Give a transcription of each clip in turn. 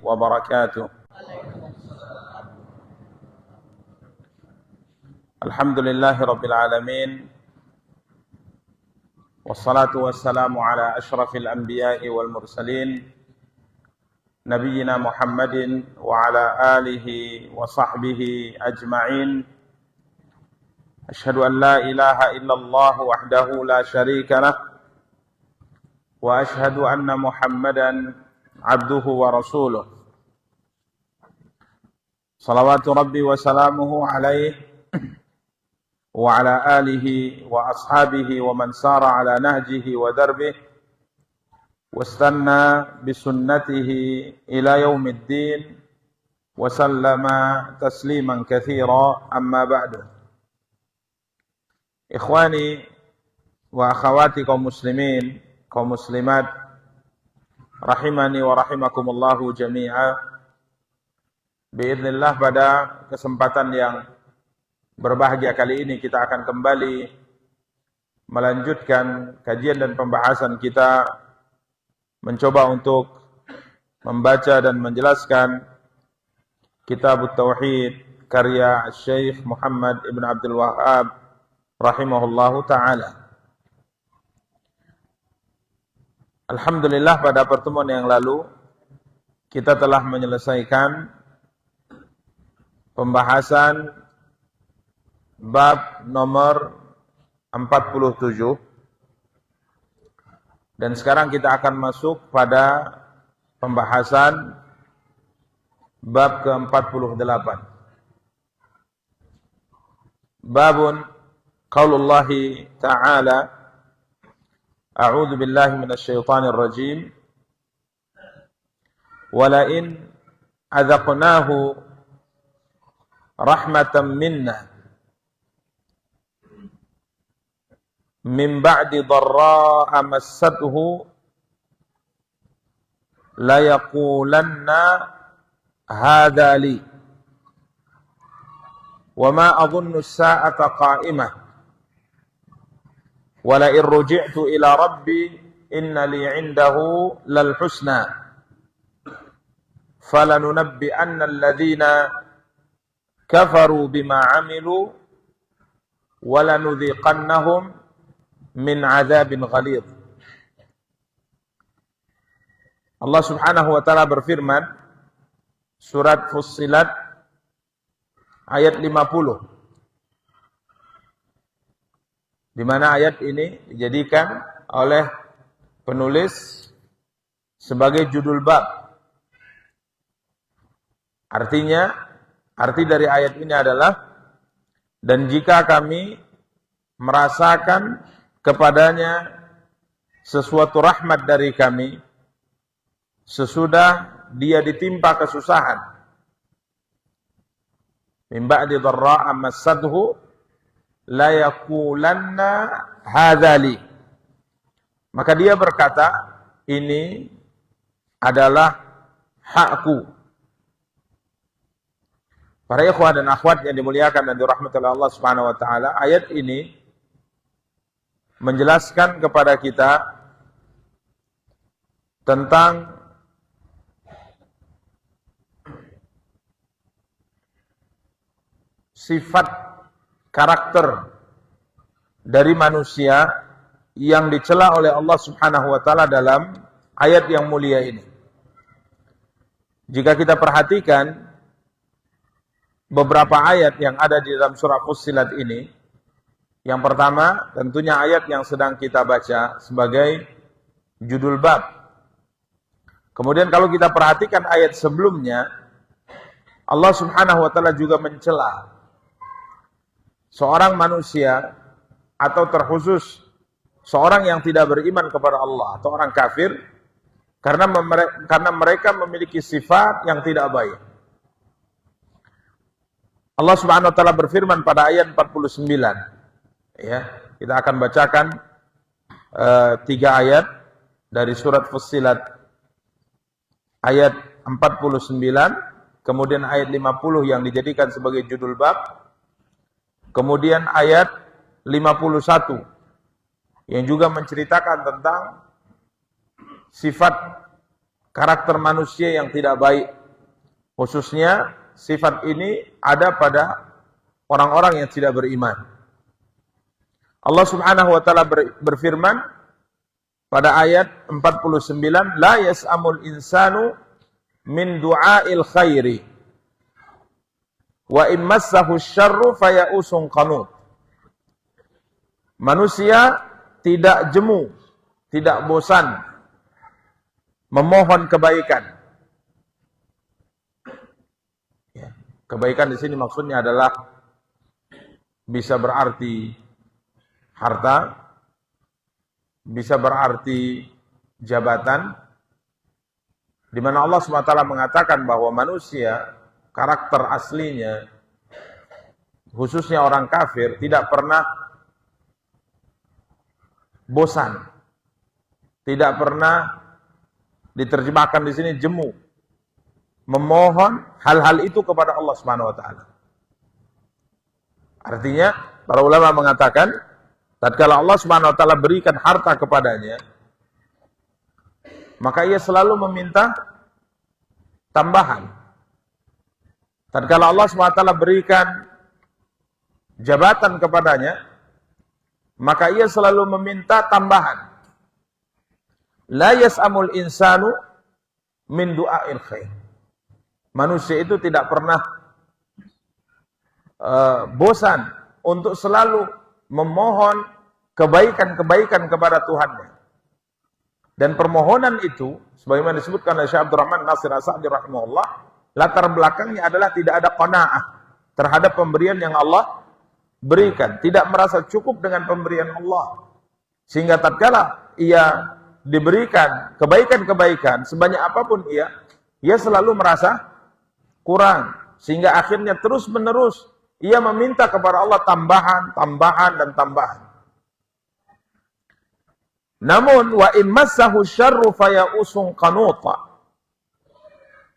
وبركاته. الحمد لله رب العالمين، والصلاة والسلام على أشرف الأنبياء والمرسلين نبينا محمد وعلى آله وصحبه أجمعين. أشهد أن لا إله إلا الله وحده لا شريك له، وأشهد أن محمدا عبده ورسوله، صلوات ربي وسلامه عليه وعلى آله وأصحابه ومن سار على نهجه ودربه واستنى بسنته إلى يوم الدين وسلم تسليما كثيرا. أما بعد، ikhwani wa akhawati kaum muslimin, kaum muslimat, rahimani wa rahimakumullahu jami'a. Biiznillah, pada kesempatan yang berbahagia kali ini kita akan kembali melanjutkan kajian dan pembahasan kita, mencoba untuk membaca dan menjelaskan Kitab Tauhid karya Syekh Muhammad Ibn Abdul Wahhab rahimahullahu ta'ala. Alhamdulillah, pada pertemuan yang lalu kita telah menyelesaikan pembahasan bab nomor 47, dan sekarang kita akan masuk pada pembahasan bab ke-48. Babun qaulullahi ta'ala, a'udzu billahi minasyaitonir rajim, wala in adzaqnahu rahmatan minna min ba'di dharra'a massathu la yaqulanna hadha li wa ma adhunnu as-sa'ata qa'imah wa la in ruji'tu ila rabbi inna li 'indahu lal husna falanunabbi'anna alladhina kafaru bima 'amilu wa lanudhiqannahum min azabin ghalidh. Allah Subhanahu wa taala berfirman, surat Fussilat ayat 50, di mana ayat ini dijadikan oleh penulis sebagai judul bab. Artinya, arti dari ayat ini adalah, dan jika kami merasakan kepadanya sesuatu rahmat dari kami sesudah dia ditimpa kesusahan, min ba'di dharra'a massathu la yaqulanna hadzali, maka dia berkata, ini adalah hakku. Para ikhwah dan akhwat yang dimuliakan dan dirahmati oleh Allah Subhanahu wa taala, ayat ini menjelaskan kepada kita tentang sifat karakter dari manusia yang dicela oleh Allah Subhanahu wa taala dalam ayat yang mulia ini. Jika kita perhatikan beberapa ayat yang ada di dalam surah Fussilat ini, yang pertama tentunya ayat yang sedang kita baca sebagai judul bab. Kemudian kalau kita perhatikan ayat sebelumnya, Allah Subhanahu wa taala juga mencela seorang manusia, atau terkhusus seorang yang tidak beriman kepada Allah atau orang kafir, karena mereka memiliki sifat yang tidak baik. Allah Subhanahu wa taala berfirman pada ayat 49. Ya, kita akan bacakan 3 ayat dari surat Fussilat, ayat 49, kemudian ayat 50 yang dijadikan sebagai judul bab, kemudian ayat 51 yang juga menceritakan tentang sifat karakter manusia yang tidak baik. Khususnya sifat ini ada pada orang-orang yang tidak beriman. Allah Subhanahu wa taala berfirman pada ayat 49, la yas'amul insanu min du'ail khairi wa in massahu syarru faya'usun qanut. Manusia tidak jemu, tidak bosan memohon kebaikan. Ya, kebaikan di sini maksudnya adalah bisa berarti harta, bisa berarti jabatan, di mana Allah SWT mengatakan bahwa manusia, karakter aslinya, khususnya orang kafir, tidak pernah bosan, tidak pernah diterjemahkan di sini jemu, memohon hal-hal itu kepada Allah Subhanahu wa taala. Artinya, para ulama mengatakan, tatkala Allah Subhanahu wa taala berikan harta kepadanya, maka ia selalu meminta tambahan. Tatkala Allah Subhanahu wa taala berikan jabatan kepadanya, maka ia selalu meminta tambahan. La yas'amul insanu min du'ail khair. Manusia itu tidak pernah bosan untuk selalu memohon kebaikan-kebaikan kepada Tuhannya. Dan permohonan itu, sebagaimana disebutkan oleh Syekh Abdurrahman Nasir As-Sa'di rahimahullah, latar belakangnya adalah tidak ada qanaah terhadap pemberian yang Allah berikan, tidak merasa cukup dengan pemberian Allah, sehingga tatkala ia diberikan kebaikan-kebaikan sebanyak apapun ia selalu merasa kurang, sehingga akhirnya terus-menerus ia meminta kepada Allah tambahan, tambahan, dan tambahan. Namun wa in massahu syarru faya'usun qanuta.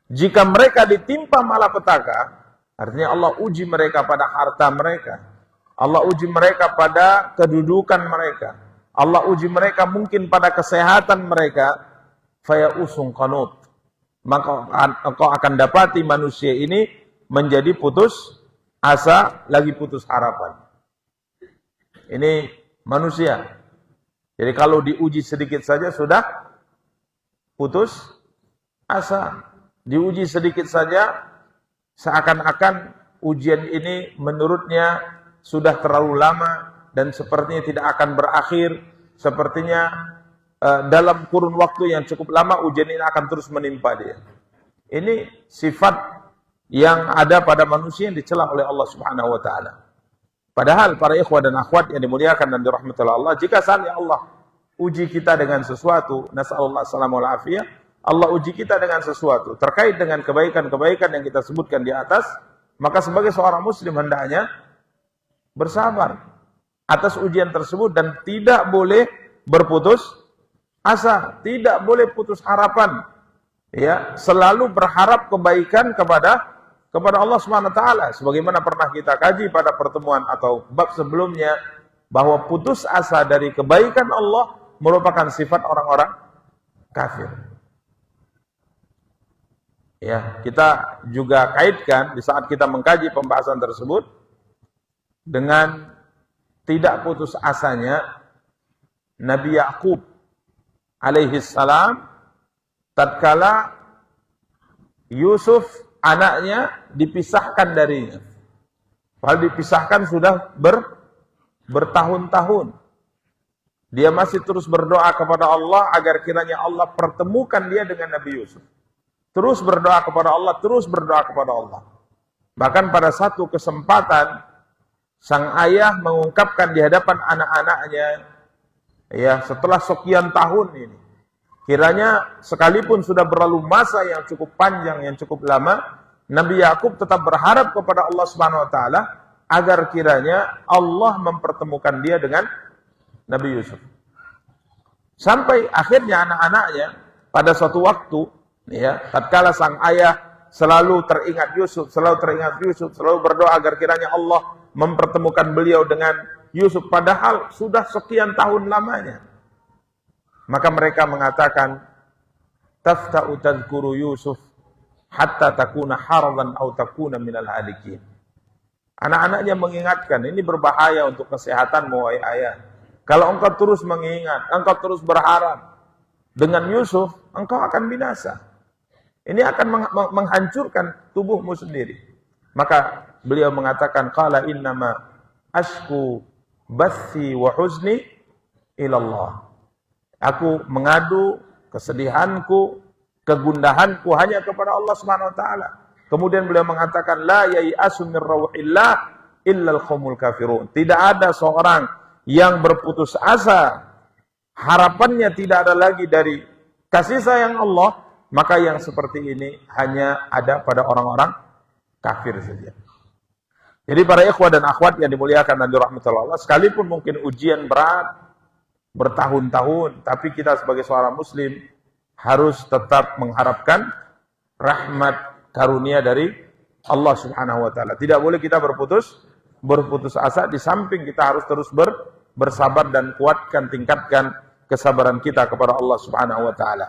Jika mereka ditimpa malapetaka, artinya Allah uji mereka pada harta mereka, Allah uji mereka pada kedudukan mereka, Allah uji mereka mungkin pada kesehatan mereka, faya'usun qanut. Maka engkau akan dapati manusia ini menjadi putus asa, lagi putus harapan. Ini manusia. Jadi kalau diuji sedikit saja sudah putus asa. Diuji sedikit saja seakan-akan ujian ini menurutnya sudah terlalu lama dan sepertinya tidak akan berakhir. Sepertinya dalam kurun waktu yang cukup lama ujian ini akan terus menimpa dia. Ini sifat yang ada pada manusia yang dicela oleh Allah Subhanahu wa taala. Padahal para ikhwah dan akhwat yang dimuliakan dan dirahmati Allah, jika saatnya Allah uji kita dengan sesuatu, nasallallahu alaihi wasallam, Allah uji kita dengan sesuatu terkait dengan kebaikan-kebaikan yang kita sebutkan di atas, maka sebagai seorang muslim hendaknya bersabar atas ujian tersebut dan tidak boleh berputus asa, tidak boleh putus harapan. Ya, selalu berharap kebaikan kepada Allah Subhanahu wa taala, sebagaimana pernah kita kaji pada pertemuan atau bab sebelumnya, bahwa putus asa dari kebaikan Allah merupakan sifat orang-orang kafir. Ya, kita juga kaitkan di saat kita mengkaji pembahasan tersebut dengan tidak putus asanya Nabi Yakub alaihi salam tatkala Yusuf anaknya dipisahkan darinya. Padahal dipisahkan sudah bertahun-tahun. Dia masih terus berdoa kepada Allah agar kiranya Allah pertemukan dia dengan Nabi Yusuf. Terus berdoa kepada Allah, terus berdoa kepada Allah. Bahkan pada satu kesempatan, sang ayah mengungkapkan di hadapan anak-anaknya, ya, setelah sekian tahun ini, kiranya sekalipun sudah berlalu masa yang cukup panjang, yang cukup lama, Nabi Yakub tetap berharap kepada Allah Subhanahu wa taala agar kiranya Allah mempertemukan dia dengan Nabi Yusuf. Sampai akhirnya anak-anaknya pada suatu waktu, ya, tatkala sang ayah selalu teringat Yusuf, selalu berdoa agar kiranya Allah mempertemukan beliau dengan Yusuf, padahal sudah sekian tahun lamanya. Maka mereka mengatakan, tafta'u tadhkuru Yusuf hatta takuna haradan aw takuna minal halikin. Anak-anaknya mengingatkan, ini berbahaya untuk kesehatanmu wahai ayah. Kalau engkau terus mengingat, engkau terus berharap dengan Yusuf, engkau akan binasa. Ini akan menghancurkan tubuhmu sendiri. Maka beliau mengatakan, qala innama ashku bathi wa huzni ilallah. Aku mengadu kesedihanku, kegundahanku hanya kepada Allah Subhanahu wa taala. Kemudian beliau mengatakan, la yai'asu min rauhillah illal qaumul kafirun. Tidak ada seorang yang berputus asa, harapannya tidak ada lagi dari kasih sayang Allah, maka yang seperti ini hanya ada pada orang-orang kafir saja. Jadi para ikhwah dan akhwat yang dimuliakan dan dirahmati Allah, sekalipun mungkin ujian berat bertahun-tahun, tapi kita sebagai seorang muslim harus tetap mengharapkan rahmat karunia dari Allah Subhanahu wa taala. Tidak boleh kita berputus asa, di samping kita harus terus bersabar dan tingkatkan kesabaran kita kepada Allah Subhanahu wa taala.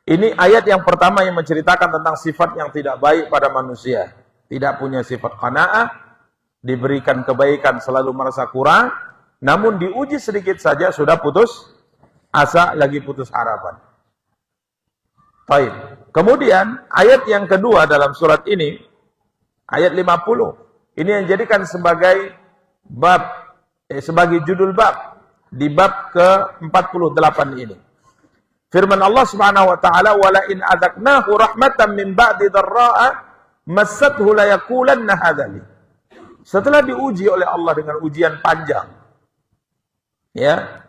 Ini ayat yang pertama yang menceritakan tentang sifat yang tidak baik pada manusia. Tidak punya sifat qanaah, diberikan kebaikan selalu merasa kurang, namun diuji sedikit saja sudah putus asa, lagi putus harapan. Baik. Kemudian ayat yang kedua dalam surat ini, ayat 50. Ini yang dijadikan sebagai sebagai judul bab di bab ke-48 ini. Firman Allah Subhanahu wa taala, "Wala in adzaqnahu rahmatan min ba'di dharra'a massathu la yaqulanna hadzali." Setelah diuji oleh Allah dengan ujian panjang, ya,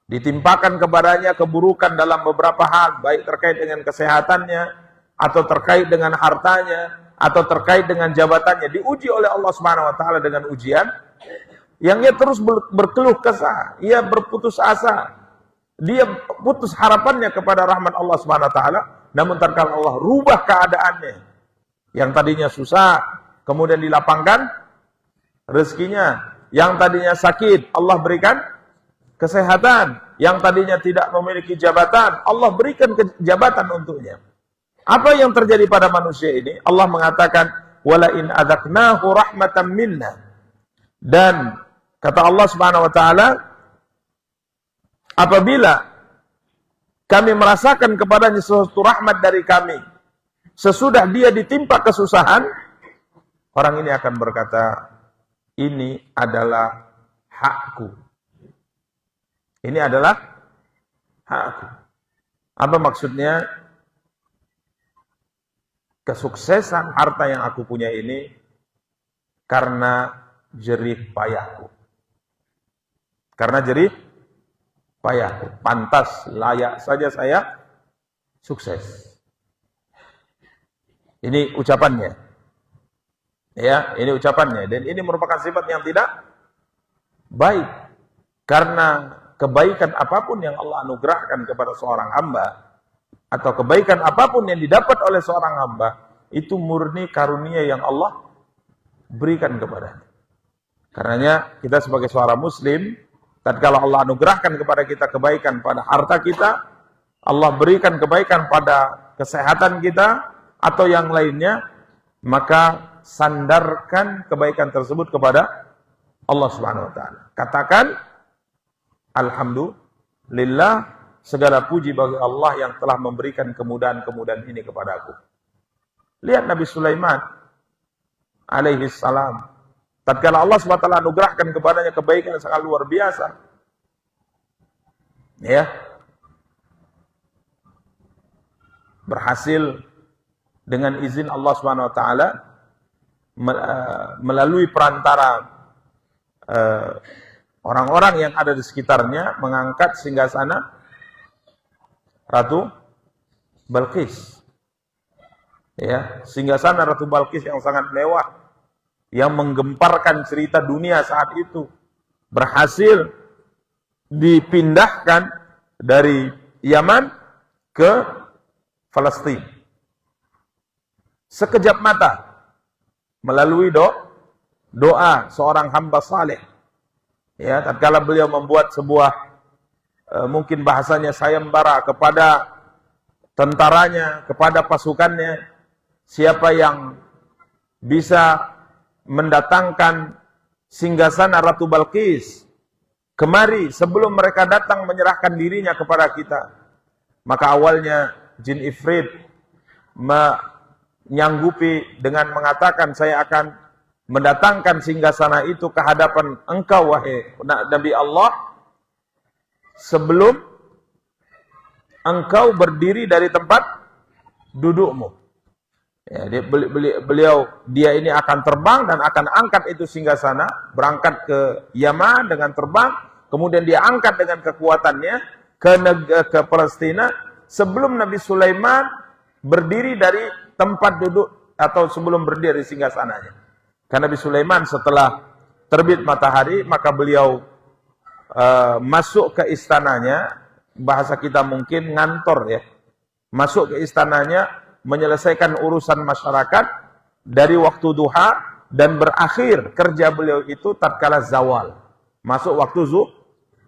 ditimpakan kepadanya keburukan dalam beberapa hal, baik terkait dengan kesehatannya, atau terkait dengan hartanya, atau terkait dengan jabatannya, diuji oleh Allah Subhanahu wa taala dengan ujian yang ia terus berkeluh kesah, ia berputus asa, dia putus harapannya kepada rahmat Allah Subhanahu wa taala, namun tatkala Allah rubah keadaannya, yang tadinya susah kemudian dilapangkan rezekinya, yang tadinya sakit Allah berikan kesehatan, yang tadinya tidak memiliki jabatan Allah berikan jabatan untuknya. Apa yang terjadi pada manusia ini? Allah mengatakan, wala in adzaqnahu rahmatan minna. Dan kata Allah Subhanahu wa taala, apabila kami merasakan kepadanya sesuatu rahmat dari kami, sesudah dia ditimpa kesusahan, orang ini akan berkata, ini adalah hakku. Ini adalah hakku. Apa maksudnya? Kesuksesan harta yang aku punya ini karena jerih payahku. Karena jerih payahku. Pantas, layak saja saya sukses. Ini ucapannya. Ya, ini ucapannya. Dan ini merupakan sifat yang tidak baik. Karena kebaikan apapun yang Allah anugerahkan kepada seorang hamba, atau kebaikan apapun yang didapat oleh seorang hamba, itu murni karunia yang Allah berikan kepadanya. Karenanya kita sebagai seorang muslim, tatkala Allah anugerahkan kepada kita kebaikan pada harta kita, Allah berikan kebaikan pada kesehatan kita, atau yang lainnya, maka sandarkan kebaikan tersebut kepada Allah Subhanahu wa taala. Katakan, alhamdulillah, segala puji bagi Allah yang telah memberikan kemudahan-kemudahan ini kepadaku. Lihat Nabi Sulaiman alaihi salam. Tatkala Allah SWT anugerahkan kepadanya kebaikan yang sangat luar biasa. Ya. Berhasil dengan izin Allah SWT melalui perantara orang-orang yang ada di sekitarnya mengangkat singgasana Ratu Balqis. Ya, singgasana Ratu Balqis yang sangat mewah, yang menggemparkan cerita dunia saat itu, berhasil dipindahkan dari Yaman ke Palestina. Sekejap mata, melalui doa seorang hamba saleh. Ya, tatkala beliau membuat sebuah mungkin bahasanya sayembara kepada tentaranya, kepada pasukannya, siapa yang bisa mendatangkan singgasana Ratu Balqis kemari sebelum mereka datang menyerahkan dirinya kepada kita. Maka awalnya jin Ifrit menyanggupi dengan mengatakan, saya akan mendatangkan singgasana itu ke hadapan engkau wahai Nabi Allah sebelum engkau berdiri dari tempat dudukmu. Ya, dia ini akan terbang dan akan angkat itu singgasana, berangkat ke Yaman dengan terbang, kemudian dia angkat dengan kekuatannya ke Palestina sebelum Nabi Sulaiman berdiri dari tempat duduk atau sebelum berdiri singgasananya. Karena Nabi Sulaiman setelah terbit matahari maka beliau masuk ke istananya, bahasa kita mungkin ngantor ya, masuk ke istananya menyelesaikan urusan masyarakat dari waktu duha dan berakhir kerja beliau itu tatkala zawal, masuk waktu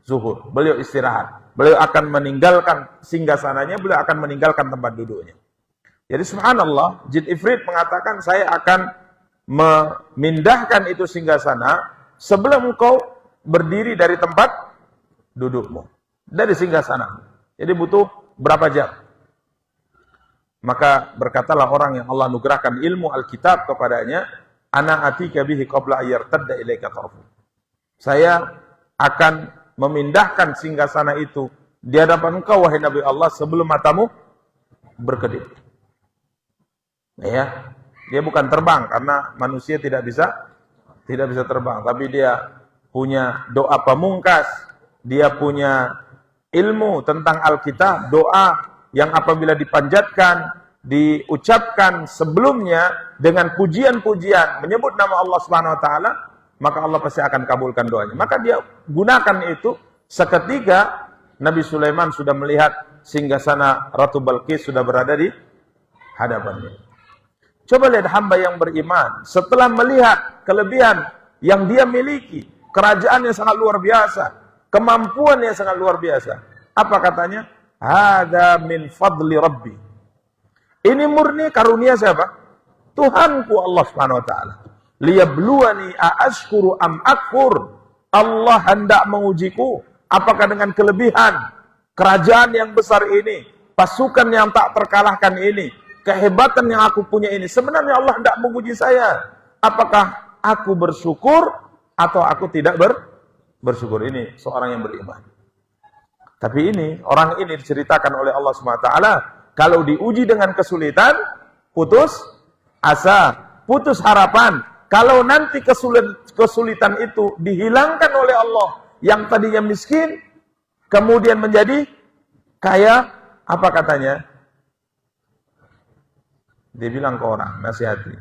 zuhur, beliau istirahat, beliau akan meninggalkan singgasananya, beliau akan meninggalkan tempat duduknya. Jadi subhanallah, jin Ifrit mengatakan, saya akan memindahkan itu singgasana sebelum engkau berdiri dari tempat dudukmu, dari singgasana. Jadi butuh berapa jam? Maka berkatalah orang yang Allah anugerahkan ilmu Alkitab kepadanya, ana atika bihi qabla ayyartadda ilaika tarfu. Saya akan memindahkan singgasana itu di hadapan engkau wahai Nabi Allah sebelum matamu berkedip. Ya, dia bukan terbang karena manusia tidak bisa terbang, tapi dia punya doa pamungkas, dia punya ilmu tentang Alkitab, doa yang apabila dipanjatkan, diucapkan sebelumnya dengan pujian-pujian, menyebut nama Allah Subhanahu wa taala, maka Allah pasti akan kabulkan doanya. Maka dia gunakan itu seketika Nabi Sulaiman sudah melihat singgasana Ratu Balqis sudah berada di hadapannya. Coba lihat hamba yang beriman, setelah melihat kelebihan yang dia miliki, kerajaan yang sangat luar biasa, kemampuan yang sangat luar biasa. Apa katanya? Hada min fadli Rabbi. Ini murni karunia siapa? Tuhanku Allah Subhanahu wa taala. Liyabluwani aashkuru am akfur. Allah hendak mengujiku apakah dengan kelebihan kerajaan yang besar ini, pasukan yang tak terkalahkan ini, kehebatan yang aku punya ini, sebenarnya Allah hendak menguji saya. Apakah aku bersyukur atau aku tidak bersyukur? Ini seorang yang beriman. Tapi ini, orang ini diceritakan oleh Allah SWT, kalau diuji dengan kesulitan, putus asa, putus harapan. Kalau nanti kesulitan itu dihilangkan oleh Allah, yang tadinya miskin, kemudian menjadi kaya, apa katanya? Dia bilang ke orang, nasihati.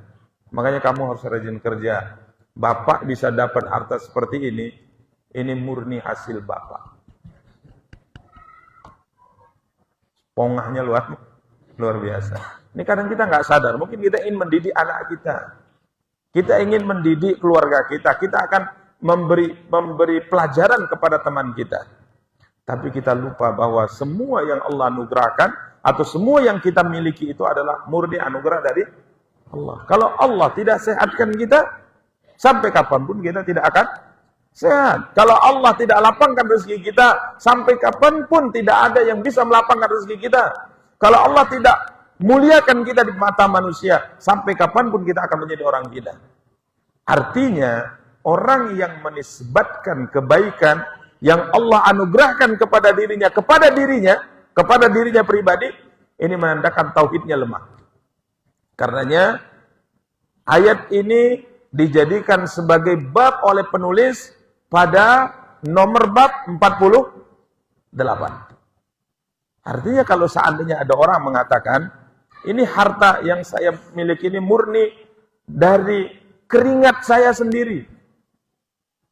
Makanya kamu harus rajin kerja. Bapak bisa dapat harta seperti ini murni hasil bapak. Pongahnya luar biasa. Ini kadang kita nggak sadar. Mungkin kita ingin mendidik anak kita. Kita ingin mendidik keluarga kita. Kita akan memberi pelajaran kepada teman kita. Tapi kita lupa bahwa semua yang Allah anugerahkan atau semua yang kita miliki itu adalah murni anugerah dari Allah. Kalau Allah tidak sehatkan kita, sampai kapanpun kita tidak akan sehat. Kalau Allah tidak lapangkan rezeki kita, sampai kapanpun tidak ada yang bisa melapangkan rezeki kita. Kalau Allah tidak muliakan kita di mata manusia, sampai kapanpun kita akan menjadi orang gila. Artinya, orang yang menisbatkan kebaikan yang Allah anugerahkan kepada dirinya pribadi, ini menandakan tauhidnya lemah. Karenanya, ayat ini dijadikan sebagai bab oleh penulis pada nomor bab 48. Artinya kalau seandainya ada orang mengatakan, ini harta yang saya miliki ini murni dari keringat saya sendiri.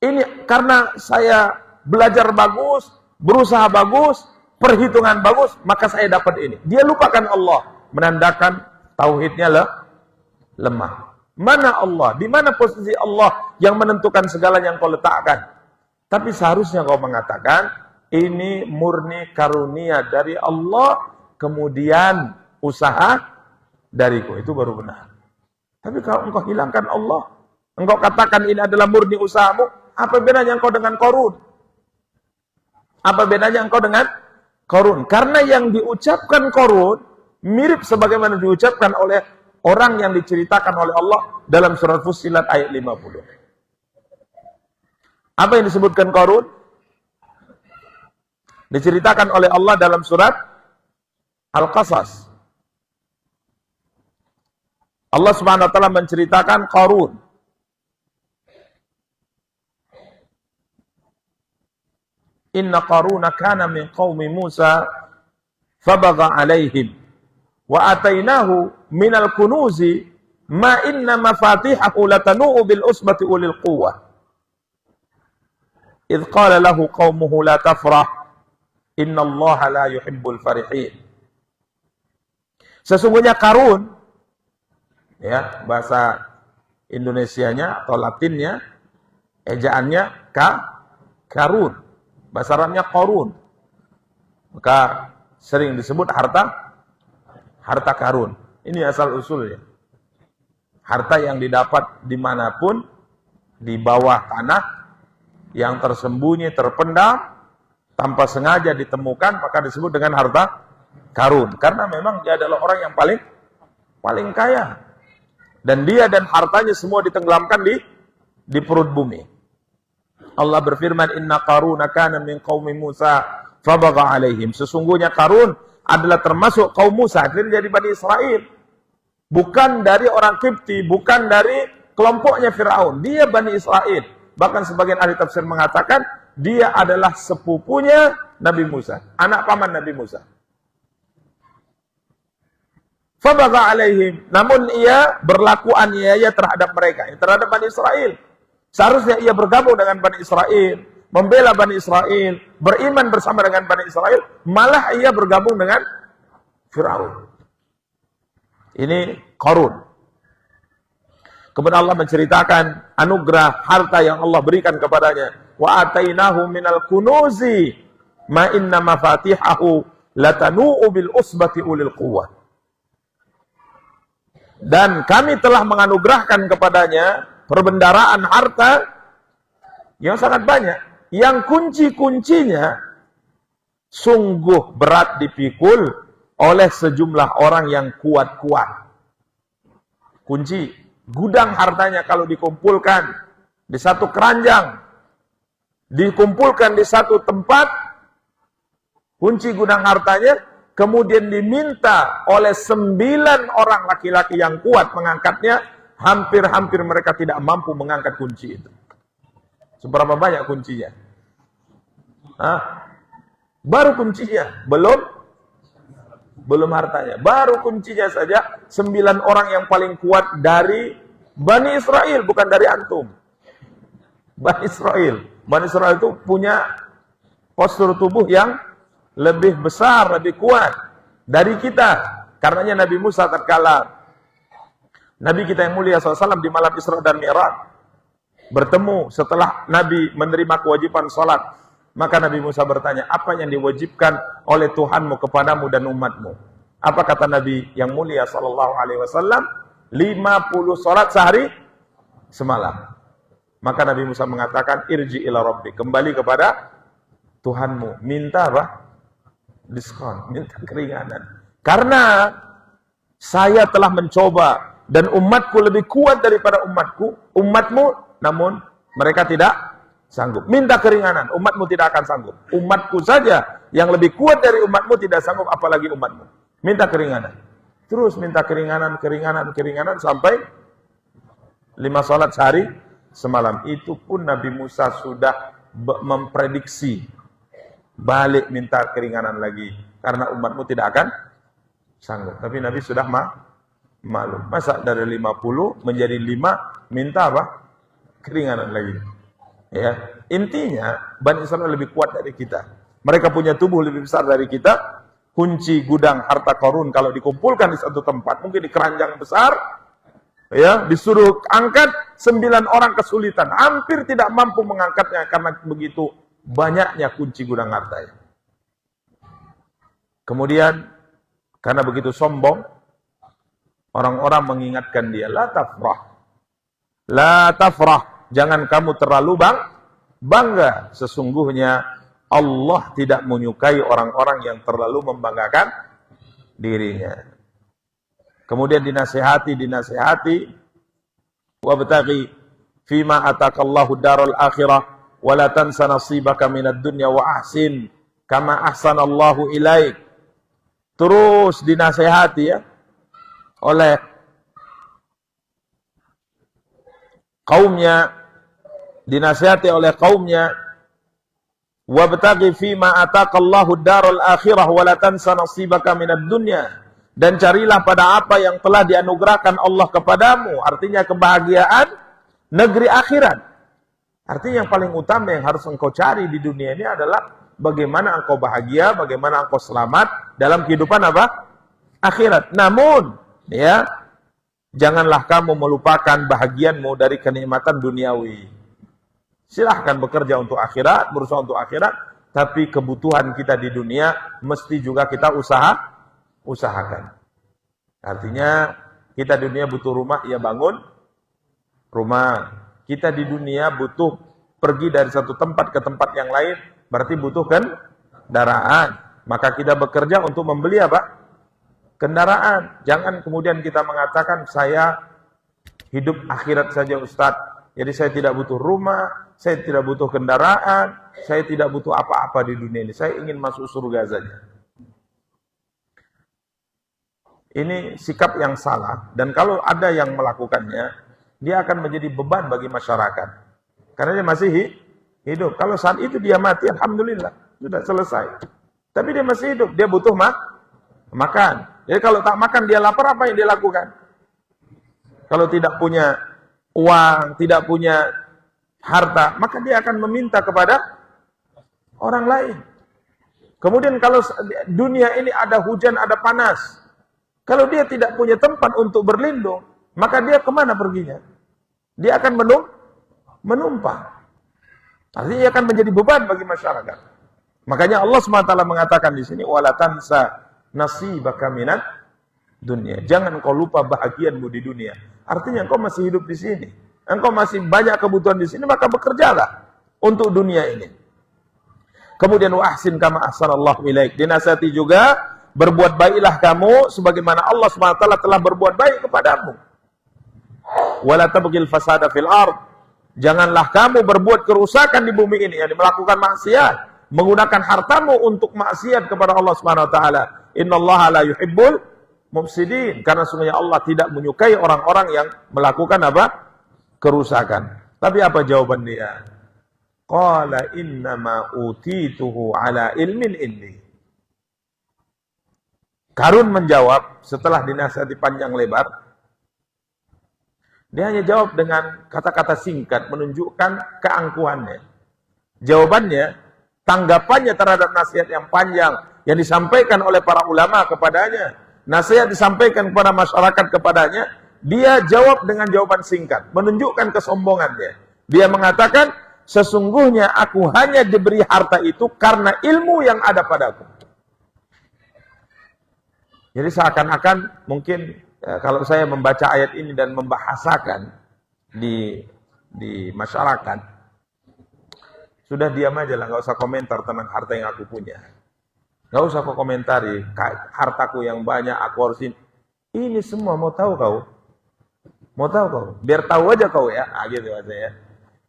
Ini karena saya belajar bagus, berusaha bagus, perhitungan bagus, maka saya dapat ini. Dia lupakan Allah, menandakan tauhidnya lemah. Mana Allah? Di mana posisi Allah yang menentukan segala yang kau letakkan? Tapi seharusnya kau mengatakan, ini murni karunia dari Allah kemudian usaha dariku. Itu baru benar. Tapi kalau engkau hilangkan Allah, engkau katakan ini adalah murni usahamu, apa bedanya engkau dengan Qarun? Apa bedanya engkau dengan Qarun? Karena yang diucapkan Qarun mirip sebagaimana diucapkan oleh orang yang diceritakan oleh Allah dalam surat Fussilat ayat 50. Apa yang disebutkan Qarun? Diceritakan oleh Allah dalam surat Al-Qasas. Allah Subhanahu wa taala menceritakan Qarun. Inna Qaruna kana min qaumi Musa fabagha alaihim wa atainahu minal kunuzi ma inna mafatihahu latanu bil usbati ulil quwwah. Idh qala lahu qaumuhu la tafrah innallaha la yuhibbul farihin. Sesungguhnya Qarun, ya, bahasa Indonesianya atau Latinnya, ejaannya Qarun. Bahasa Arabnya Qarun. Maka sering disebut harta karun. Ini asal usulnya. Harta yang didapat dimanapun, di bawah tanah, yang tersembunyi, terpendam, tanpa sengaja ditemukan, maka disebut dengan harta karun. Karena memang dia adalah orang yang paling kaya. Dan dia dan hartanya semua ditenggelamkan di perut bumi. Allah berfirman, Inna Qaruna kana min qaumi Musa fabagha alaihim. Sesungguhnya Qarun adalah termasuk kaum Musa, akhirnya jadi Bani Israel. Bukan dari orang Qibti, bukan dari kelompoknya Firaun. Dia Bani Israel. Bahkan sebagian ahli tafsir mengatakan dia adalah sepupunya Nabi Musa, anak paman Nabi Musa. Fabagha alaihim, namun ia berlaku aniaya terhadap mereka, terhadap Bani Israel. Seharusnya ia bergabung dengan Bani Israel, membela Bani Israel, beriman bersama dengan Bani Israel, malah ia bergabung dengan Firaun. Ini Qarun. Kemudian Allah menceritakan anugerah harta yang Allah berikan kepadanya. Wa atainahu minal kunuzi ma inna mafatihahu latanu'u bil usbati ulil quwwah. Dan kami telah menganugerahkan kepadanya perbendaraan harta yang sangat banyak, yang kunci-kuncinya sungguh berat dipikul oleh sejumlah orang yang kuat-kuat. Kunci gudang hartanya kalau dikumpulkan di satu keranjang, dikumpulkan di satu tempat, kunci gudang hartanya, kemudian diminta oleh 9 orang laki-laki yang kuat mengangkatnya, hampir-hampir mereka tidak mampu mengangkat kunci itu. Seberapa banyak kuncinya? Baru kuncinya, belum hartanya. Baru kuncinya saja 9 orang yang paling kuat dari Bani Israel, bukan dari antum. Bani Israel. Bani Israel itu punya postur tubuh yang lebih besar, lebih kuat dari kita. Karenanya Nabi Musa tatkala Nabi kita yang mulia SAW di malam Isra dan Mi'raj bertemu setelah Nabi menerima kewajiban sholat, maka Nabi Musa bertanya, apa yang diwajibkan oleh Tuhanmu kepadamu dan umatmu? Apa kata Nabi yang mulia SAW? 50 sholat sehari semalam. Maka Nabi Musa mengatakan, irji ila rabbi, kembali kepada Tuhanmu, minta apa? Diskon, minta keringanan. Karena saya telah mencoba dan umatku lebih kuat daripada umatmu, namun mereka tidak sanggup. Minta keringanan, umatmu tidak akan sanggup. Umatku saja yang lebih kuat dari umatmu tidak sanggup, apalagi umatmu. Minta keringanan. Terus minta keringanan sampai 5 sholat sehari semalam. Itu pun Nabi Musa sudah memprediksi balik minta keringanan lagi, karena umatmu tidak akan sanggup. Tapi Nabi sudah maklum. Masa dari 50 menjadi 5 minta apa? Keringanan lagi. Ya, intinya Bani Israel lebih kuat dari kita. Mereka punya tubuh lebih besar dari kita. Kunci gudang harta Qarun kalau dikumpulkan di satu tempat, mungkin di keranjang besar, ya, disuruh angkat 9 orang kesulitan, hampir tidak mampu mengangkatnya karena begitu banyaknya kunci gudang hartanya. Kemudian Karena begitu sombong, orang-orang mengingatkan dia, la tafrah. La tafrah. Jangan kamu terlalu bangga. Sesungguhnya Allah tidak menyukai orang-orang yang terlalu membanggakan dirinya. Kemudian dinasihati. Wabtaghi fima atakallahu darul akhirah wa la tansa nasibaka minad dunya wa ahsin kama ahsanallahu ilaik. Terus dinasihati ya oleh kaumnya, wabtaghi fima ataqallahu darul akhirah wa la tansa nasibaka minad dunya, dan carilah pada apa yang telah dianugerahkan Allah kepadamu, artinya kebahagiaan negeri akhirat. Artinya yang paling utama yang harus engkau cari di dunia ini adalah bagaimana engkau bahagia, bagaimana engkau selamat dalam kehidupan apa? Akhirat. Namun, ya, janganlah kamu melupakan bahagianmu dari kenikmatan duniawi. Silahkan bekerja untuk akhirat, berusaha untuk akhirat, tapi kebutuhan kita di dunia mesti juga kita usahakan. Artinya kita di dunia butuh rumah, ya bangun rumah. Kita di dunia butuh pergi dari satu tempat ke tempat yang lain, berarti butuh kendaraan. Maka kita bekerja untuk membeli apa? Kendaraan. Jangan kemudian kita mengatakan saya hidup akhirat saja Ustadz. Jadi saya tidak butuh rumah, saya tidak butuh kendaraan, saya tidak butuh apa-apa di dunia ini. Saya ingin masuk surga saja. Ini sikap yang salah, dan kalau ada yang melakukannya, dia akan menjadi beban bagi masyarakat. Karena dia masih hidup. Kalau saat itu dia mati, alhamdulillah, sudah selesai. Tapi dia masih hidup, dia butuh makan. Jadi kalau tak makan, dia lapar, apa yang dia lakukan? Kalau tidak punya uang, tidak punya harta, maka dia akan meminta kepada orang lain. Kemudian kalau dunia ini ada hujan, ada panas, kalau dia tidak punya tempat untuk berlindung, maka dia kemana perginya? Dia akan menumpang. Artinya dia akan menjadi beban bagi masyarakat. Makanya Allah SWT mengatakan di sini, wala tansa nasibaka minad dunya. Jangan kau lupa bahagianmu di dunia. Artinya engkau masih hidup di sini. Engkau masih banyak kebutuhan di sini, maka bekerjalah untuk dunia ini. Kemudian wa ahsin kama ahsanallahu ilaik. Dinasihati juga, berbuat baiklah kamu sebagaimana Allah SWT telah berbuat baik kepadamu. Wala tabghil fasada fil ard. Janganlah kamu berbuat kerusakan di bumi ini, yakni melakukan maksiat, menggunakan hartamu untuk maksiat kepada Allah SWT. Innallaha la yuhibbul mufsidin. Karena sungguhnya Allah tidak menyukai orang-orang yang melakukan apa? Kerusakan. Tapi apa jawaban dia? Qala innama utituhu ala ilmin indi. Karun menjawab setelah dinasihati panjang lebar, dia hanya jawab dengan kata-kata singkat menunjukkan keangkuhannya. Jawabannya, tanggapannya terhadap nasihat yang panjang yang disampaikan oleh para ulama kepadanya, nasihat disampaikan kepada masyarakat kepadanya, dia jawab dengan jawaban singkat, menunjukkan kesombongannya. Dia mengatakan, sesungguhnya aku hanya diberi harta itu karena ilmu yang ada padaku. Jadi seakan-akan mungkin kalau saya membaca ayat ini dan membahasakan di masyarakat, sudah diam aja lah, nggak usah komentar tentang harta yang aku punya. Nggak usah kau komentari, hartaku yang banyak, aku harus ini semua mau tahu kau? Mau tahu kau? Biar tahu aja kau ya, gitu maksudnya.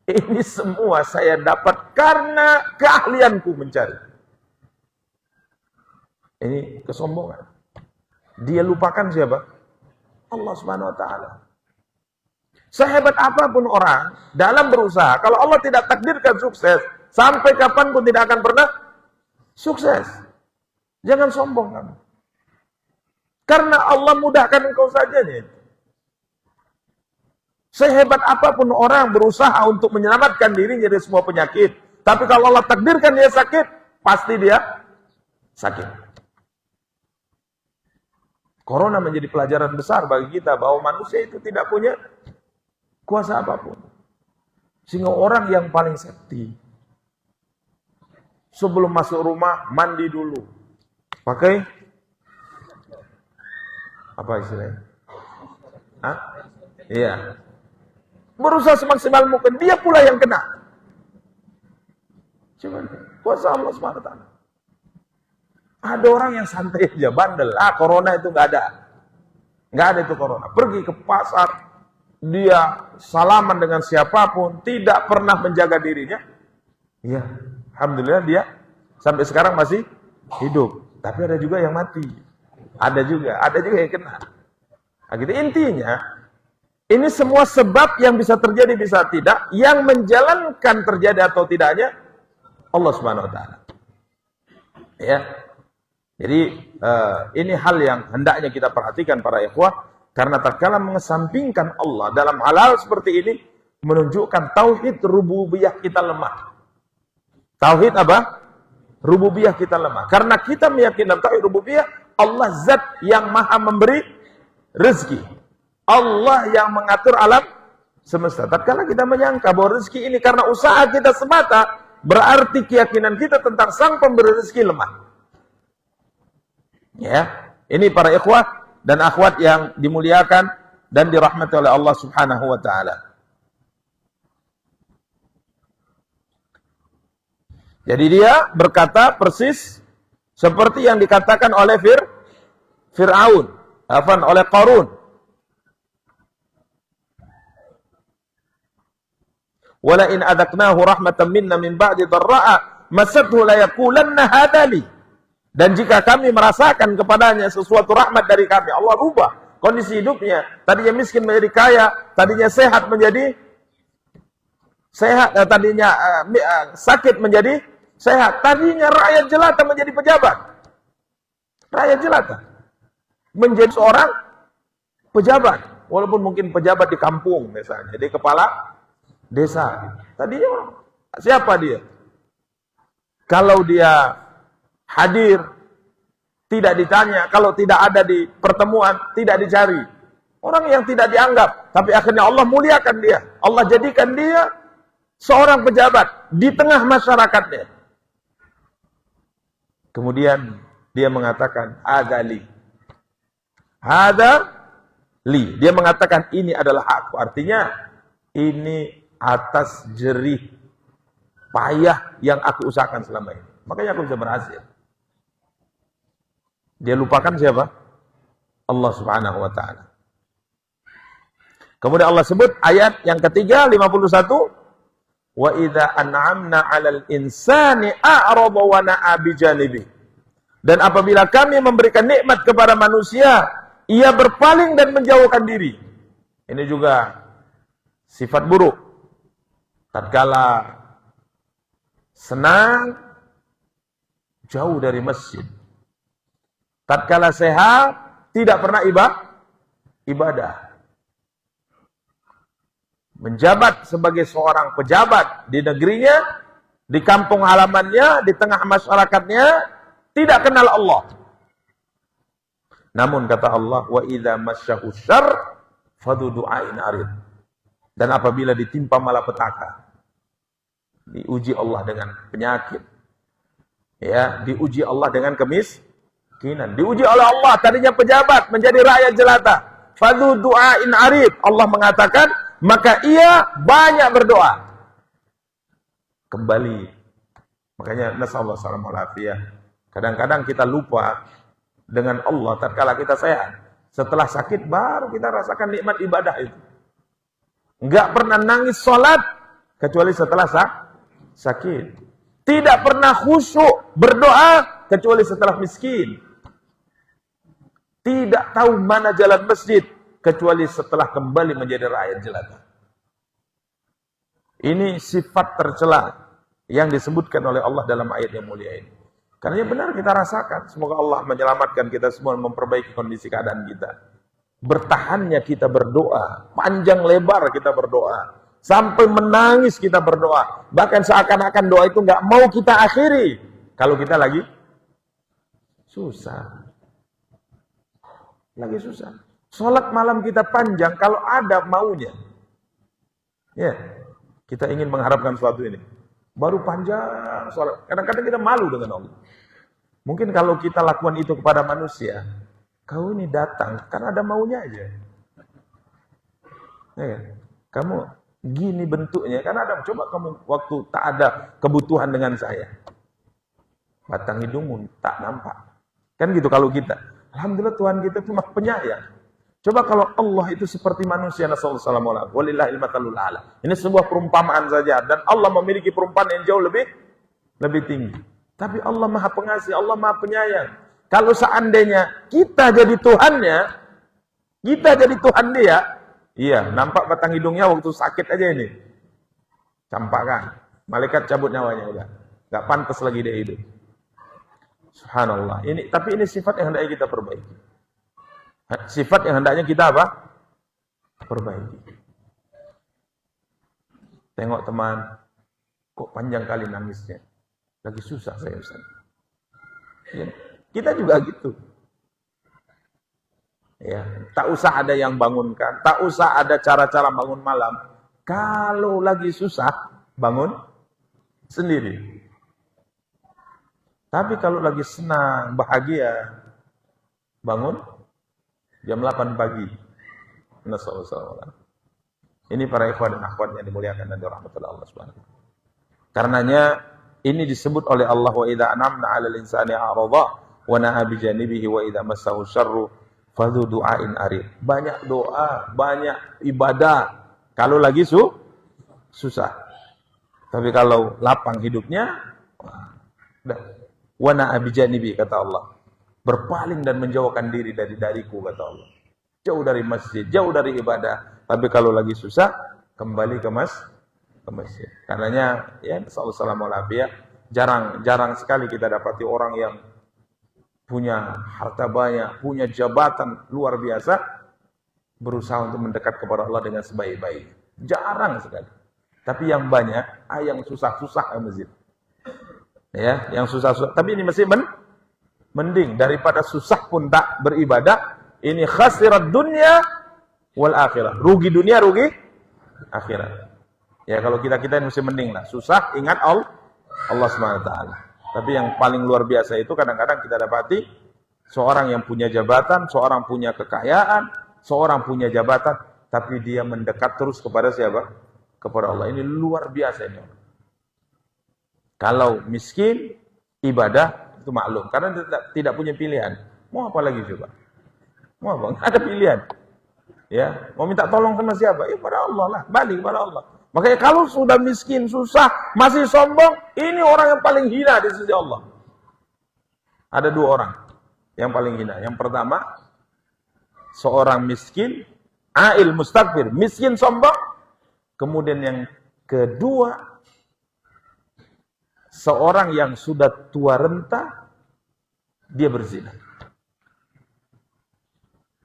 Ini semua saya dapat karena keahlianku mencari. Ini kesombongan. Dia lupakan siapa? Allah Subhanahu wa taala. Sehebat apapun orang dalam berusaha, kalau Allah tidak takdirkan sukses, sampai kapanpun tidak akan pernah sukses. Jangan sombong kamu. Karena Allah mudahkan engkau saja nih. Sehebat apapun orang berusaha untuk menyelamatkan dirinya dari semua penyakit, tapi kalau Allah takdirkan dia sakit, pasti dia sakit. Corona menjadi pelajaran besar bagi kita bahwa manusia itu tidak punya kuasa apapun. Sehingga orang yang paling safety, sebelum masuk rumah mandi dulu, pakai Apa istilahnya? Hah? Iya. Berusaha semaksimal mungkin, dia pula yang kena. Cuman kuasa Allah SWT. Ada orang yang santai aja, bandel. Corona itu nggak ada. Nggak ada itu corona. Pergi ke pasar, dia salaman dengan siapapun, tidak pernah menjaga dirinya. Iya, alhamdulillah dia sampai sekarang masih hidup. Tapi ada juga yang mati. Ada juga yang kena. Nah, gitu. Intinya, ini semua sebab yang bisa terjadi bisa tidak, yang menjalankan terjadi atau tidaknya Allah Subhanahu wa taala. Ya. Jadi ini hal yang hendaknya kita perhatikan para ikhwah, karena tatkala mengesampingkan Allah dalam hal seperti ini menunjukkan tauhid rububiyah kita lemah. Tauhid apa? Rububiyah kita lemah. Karena kita meyakini dalam tauhid rububiyah, Allah zat yang maha memberi rezeki. Allah yang mengatur alam semesta. Tatkala kita menyangka bahwa rezeki ini karena usaha kita semata, berarti keyakinan kita tentang sang pemberi rezeki lemah. Ya, ini para ikhwah dan akhwat yang dimuliakan dan dirahmati oleh Allah Subhanahu wa taala. Jadi dia berkata persis seperti yang dikatakan oleh Fir'aun, oleh Qarun. Wala in adaqnahu rahmatan minna min ba'di dharra'a masathu la yaqulanna hadha li. Dan jika kami merasakan kepadanya sesuatu rahmat dari kami, Allah rubah kondisi hidupnya. Tadinya miskin menjadi kaya, tadinya sehat menjadi sehat, tadinya sakit menjadi sehat, tadinya rakyat jelata menjadi pejabat. Rakyat jelata menjadi seorang pejabat, walaupun mungkin pejabat di kampung misalnya, jadi kepala desa. Tadinya siapa dia? Kalau dia hadir, tidak ditanya. Kalau tidak ada di pertemuan, tidak dicari. Orang yang tidak dianggap, tapi akhirnya Allah muliakan dia. Allah jadikan dia seorang pejabat di tengah masyarakatnya. Kemudian dia mengatakan, Adali. Hadali. Dia mengatakan, ini adalah hakku. Artinya, ini atas jerih payah yang aku usahakan selama ini. Makanya aku bisa berhasil. Dia lupakan siapa? Allah Subhanahu wa taala. Kemudian Allah sebut ayat yang ketiga 51, wa idza an'amna 'alal insani a'rada wa na'a bijanibi. Dan apabila kami memberikan nikmat kepada manusia, ia berpaling dan menjauhkan diri. Ini juga sifat buruk. Tatkala senang, jauh dari masjid. Tatkala sehat, tidak pernah ibadah. Menjabat sebagai seorang pejabat di negerinya, di kampung halamannya, di tengah masyarakatnya, tidak kenal Allah. Namun kata Allah, wa idza masyahu syarr fadhu du'ain arid. Dan apabila ditimpa malapetaka, diuji Allah dengan penyakit, ya, diuji Allah dengan kemiskinan, diuji oleh Allah, tadinya pejabat menjadi rakyat jelata, fadhu du'ain arid. Allah mengatakan, maka ia banyak berdoa. Kembali. Makanya nasallahu salamul afiyah. Kadang-kadang kita lupa dengan Allah tatkala kita sehat. Setelah sakit baru kita rasakan nikmat ibadah itu. Enggak pernah nangis salat kecuali setelah sakit. Tidak pernah khusyuk berdoa kecuali setelah miskin. Tidak tahu mana jalan masjid kecuali setelah kembali menjadi rakyat jelata. Ini sifat tercela yang disebutkan oleh Allah dalam ayat yang mulia ini. Karena yang benar kita rasakan. Semoga Allah menyelamatkan kita semua, memperbaiki kondisi keadaan kita. Bertahannya kita berdoa, panjang lebar kita berdoa, sampai menangis kita berdoa. Bahkan seakan-akan doa itu nggak mau kita akhiri kalau kita lagi susah. Lagi susah. Sholat malam kita panjang kalau ada maunya. Ya, kita ingin mengharapkan sesuatu ini. Baru panjang sholat. Kadang-kadang kita malu dengan Allah. Mungkin kalau kita lakukan itu kepada manusia, kau ini datang karena ada maunya aja. Ya, kamu gini bentuknya karena ada. Coba kamu waktu tak ada kebutuhan dengan saya, batang hidungmu tak nampak. Kan gitu kalau kita. Alhamdulillah Tuhan kita itu Maha Penyayang. Coba kalau Allah itu seperti manusia, nasallallahu walillahil matsalul a'la. Ini sebuah perumpamaan saja dan Allah memiliki perumpamaan yang jauh lebih tinggi. Tapi Allah Maha Pengasih, Allah Maha Penyayang. Kalau seandainya kita jadi Tuhannya, kita jadi Tuhan dia, iya, nampak batang hidungnya waktu sakit aja ini. Campakkan. Malaikat cabut nyawanya udah. Enggak pantas lagi dia hidup. Subhanallah. Tapi ini sifat yang hendaknya kita perbaiki. Sifat yang hendaknya kita apa? Perbaiki. Tengok teman, kok panjang kali nangisnya. Lagi susah saya Ustaz. Ya, kita juga gitu. Ya, tak usah ada yang bangunkan, tak usah ada cara-cara bangun malam. Kalau lagi susah, bangun sendiri. Tapi kalau lagi senang, bahagia, bangun jam 8 pagi. Nasallallahu. Ini para ikhwan dan akhwat yang dimuliakan dan dirahmati Allah Subhanahu. Karenanya ini disebut oleh Allah wa idza an'amna 'alal insani a'radha wa na'a bi janibihi wa idza massahu syarru fadhu du'ain arid. Banyak doa, banyak ibadah kalau lagi susah. Tapi kalau lapang hidupnya, udah. Wa na'a bi janibi kata Allah. Berpaling dan menjauhkan diri dari dariku kata Allah. Jauh dari masjid, jauh dari ibadah. Tapi kalau lagi susah, kembali ke masjid. Karenanya ya sallallahu alaihi jarang sekali kita dapati orang yang punya harta banyak, punya jabatan luar biasa berusaha untuk mendekat kepada Allah dengan sebaik-baik. Jarang sekali. Tapi yang banyak, yang susah-susah ke masjid. Ya, yang susah-susah. Tapi ini masih mending daripada susah pun tak beribadah. Ini khasirat dunia wal akhirah. Rugi dunia, rugi akhirat. Ya kalau kita ini mesti mending lah. Susah ingat Allah SWT. Tapi yang paling luar biasa itu kadang-kadang kita dapati seorang yang punya jabatan, seorang punya kekayaan, seorang punya jabatan, tapi dia mendekat terus kepada siapa? Kepada Allah. Ini luar biasa ini. Kalau miskin, ibadah itu maklum karena tidak punya pilihan. Mau apa lagi coba? Mau apa? Nggak ada pilihan. Ya, mau minta tolong sama siapa? Ya pada Allah lah, balik pada Allah. Makanya kalau sudah miskin, susah, masih sombong, ini orang yang paling hina di sisi Allah. Ada dua orang yang paling hina. Yang pertama, seorang miskin, ail mustakbir, miskin sombong. Kemudian yang kedua, seorang yang sudah tua renta, dia berzina.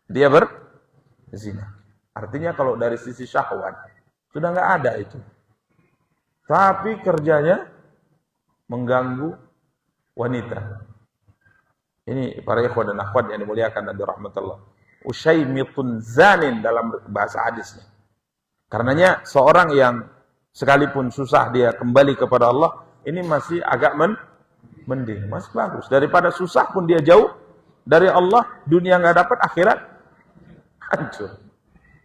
Dia berzina. Artinya kalau dari sisi syahwat, sudah nggak ada itu. Tapi kerjanya mengganggu wanita. Ini para ikhwan dan akhwat yang dimuliakan dan dirahmatullah. Usyaimitun zanin dalam bahasa hadisnya. Karenanya seorang yang sekalipun susah dia kembali kepada Allah, ini masih agak mending, masih bagus. Daripada susah pun dia jauh dari Allah, dunia nggak dapat, akhirat hancur.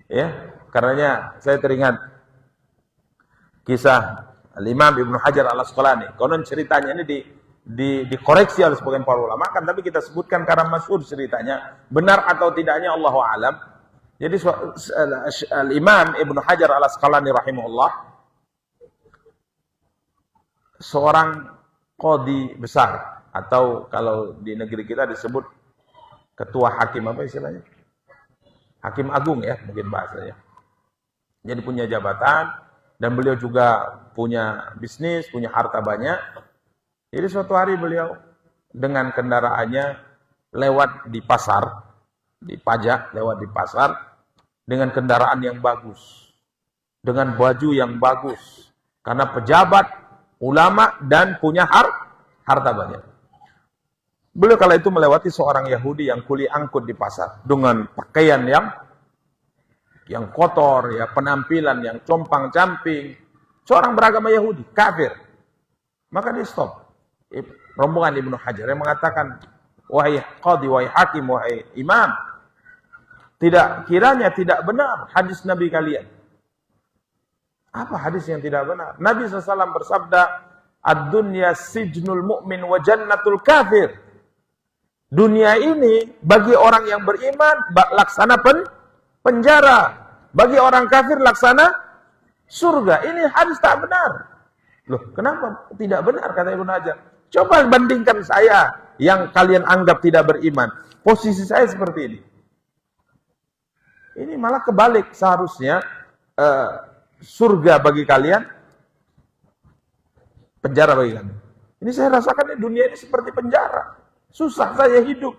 Ya, karenanya saya teringat kisah Imam Ibnu Hajar Al-Asqalani. Konon ceritanya ini dikoreksi oleh sebagian para ulama kan, tapi kita sebutkan karena masyhur ceritanya. Benar atau tidaknya Allahu a'lam. Jadi Imam Ibnu Hajar Al-Asqalani rahimahullah seorang qadhi besar, atau kalau di negeri kita disebut ketua hakim, apa istilahnya? Hakim agung ya, mungkin bahasanya. Jadi punya jabatan dan beliau juga punya bisnis, punya harta banyak. Jadi suatu hari beliau dengan kendaraannya lewat di pasar, dipajak lewat di pasar dengan kendaraan yang bagus, dengan baju yang bagus, karena pejabat, ulama dan punya harta banyak. Beliau kala itu melewati seorang Yahudi yang kuli angkut di pasar dengan pakaian yang kotor, ya, penampilan yang compang-camping. Seorang beragama Yahudi, kafir. Maka dia stop. Rombongan Ibnu Hajar yang mengatakan, wahai qadhi, wahai hakim, wahai imam, kiranya tidak benar hadis Nabi kalian. Apa hadis yang tidak benar? Nabi SAW bersabda, ad-dunya sijnul mu'min wa jannatul kafir. Dunia ini bagi orang yang beriman laksana penjara, bagi orang kafir laksana surga. Ini hadis tak benar. Loh, kenapa tidak benar kata Ibnu Hajar? Coba bandingkan saya yang kalian anggap tidak beriman. Posisi saya seperti ini. Ini malah kebalik, seharusnya surga bagi kalian, penjara bagi kalian. Ini saya rasakan di dunia ini seperti penjara. Susah saya hidup.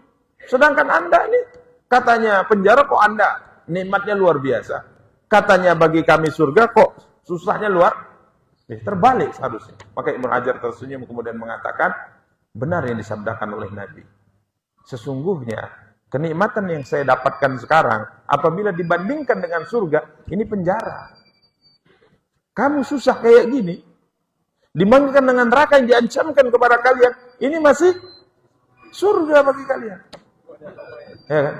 Sedangkan Anda ini katanya penjara, kok Anda nikmatnya luar biasa. Katanya bagi kami surga, kok susahnya luar biasa. Terbalik seharusnya. Maka Ibnu Hajar tersenyum kemudian mengatakan, benar yang disabdakan oleh Nabi. Sesungguhnya kenikmatan yang saya dapatkan sekarang apabila dibandingkan dengan surga, ini penjara. Kamu susah kayak gini, dibandingkan dengan neraka yang diancamkan kepada kalian, ini masih surga bagi kalian. Ya kan?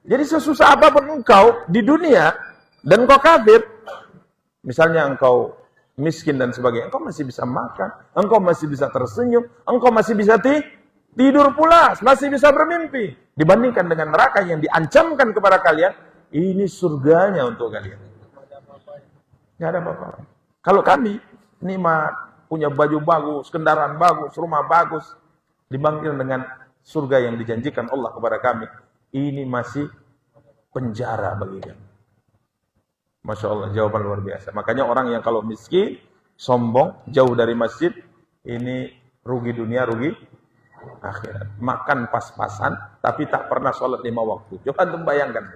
Jadi sesusah apapun engkau di dunia, dan engkau kafir, misalnya engkau miskin dan sebagainya, engkau masih bisa makan, engkau masih bisa tersenyum, engkau masih bisa tidur pulas, masih bisa bermimpi. Dibandingkan dengan neraka yang diancamkan kepada kalian, ini surganya untuk kalian. Nggak ada apa-apa. Kalau kami nikmat, punya baju bagus, kendaraan bagus, rumah bagus, dibandingkan dengan surga yang dijanjikan Allah kepada kami, ini masih penjara bagi kami. Masya Allah, jawaban luar biasa. Makanya orang yang kalau miskin, sombong, jauh dari masjid, ini rugi dunia, rugi akhirat. Makan pas-pasan, tapi tak pernah sholat 5 waktu. Coba antum bayangkan.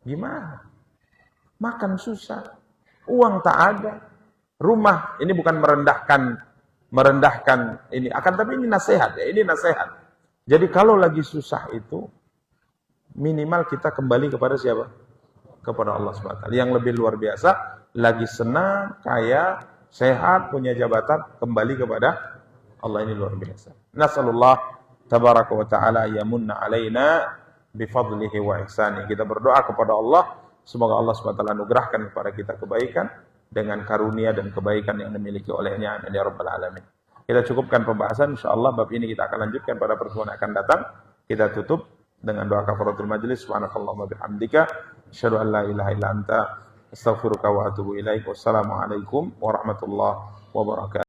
Gimana? Makan susah. Uang tak ada, rumah, ini bukan merendahkan ini, akan tapi ini nasihat ya, ini nasihat. Jadi kalau lagi susah itu, minimal kita kembali kepada siapa? Kepada Allah SWT. Yang lebih luar biasa, lagi senang, kaya, sehat, punya jabatan, kembali kepada Allah, ini luar biasa. Nasallallahu tabaraka wa ta'ala yamunna alaina bifadlihi wa ihsani. Kita berdoa kepada Allah, semoga Allah SWT anugerahkan kepada kita kebaikan dengan karunia dan kebaikan yang dimiliki olehnya. Amin ya rabbal alamin. Kita cukupkan pembahasan, insyaallah bab ini kita akan lanjutkan pada pertemuan yang akan datang. Kita tutup dengan doa kafaratul majlis. Subhanakallahumma bihamdika asyhadu an la ilaha illa anta astaghfiruka wa atubu ilaik. Wassalamualaikum warahmatullahi wabarakatuh.